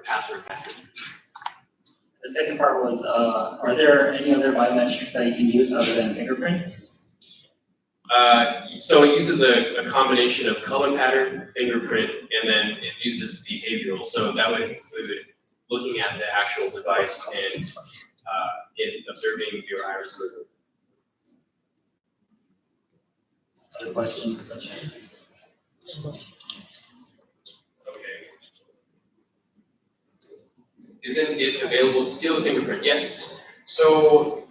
password message. The second part was, are there any other biometrics that you can use other than fingerprints? So it uses a combination of color pattern, fingerprint, and then it uses behavioral. So that would include looking at the actual device and observing your iris movement. Other questions such as? Okay. Isn't it available to steal the fingerprint? Yes. So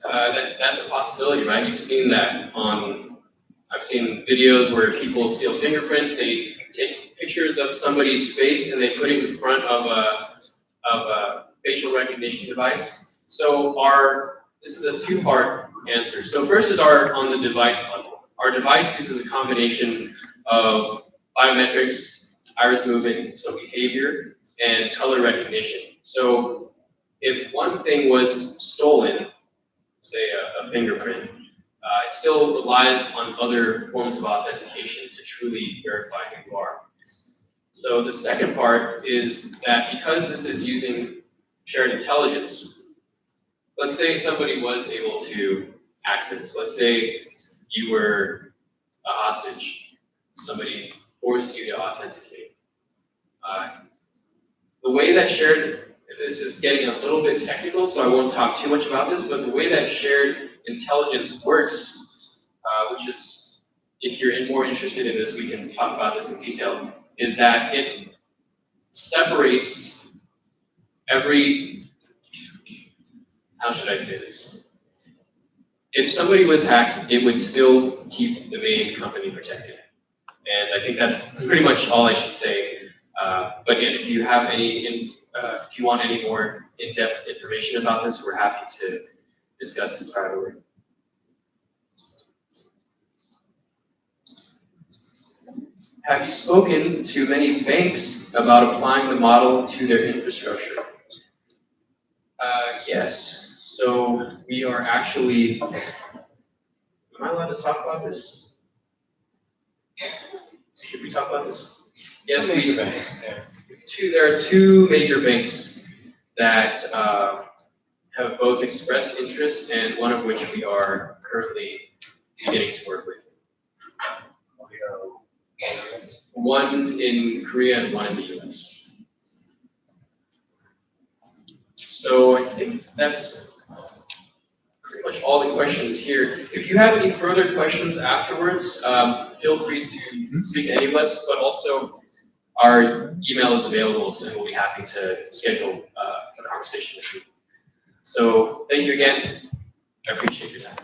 that's a possibility, right? You've seen that I've seen videos where people steal fingerprints. They take pictures of somebody's face and they put it in front of a facial recognition device. So this is a two-part answer. So first is on the device level. Our device uses a combination of biometrics, iris movement, so behavior, and color recognition. So if one thing was stolen, say a fingerprint, it still relies on other forms of authentication to truly verify who you are. So the second part is that because this is using shared intelligence, let's say somebody was able to access, let's say you were a hostage, somebody forced you to authenticate. The way that this is getting a little bit technical, so I won't talk too much about this, but the way that shared intelligence works, which is, if you're more interested in this, we can talk about this in detail, is that it separates how should I say this? If somebody was hacked, it would still keep the main company protected. And I think that's pretty much all I should say. But again, if you have if you want any more in-depth information about this, we're happy to discuss this privately. Have you spoken to many banks about applying the model to their infrastructure? Yes. So we are actually, am I allowed to talk about this? Should we talk about this? Yes, there are two major banks that have both expressed interest, and one of which we are currently beginning to work with. One in Korea and one in the US. So I think that's pretty much all the questions here. If you have any further questions afterwards, feel free to speak to any of us, but also our email is available, so we'll be happy to schedule a conversation with you. So thank you again. I appreciate your time.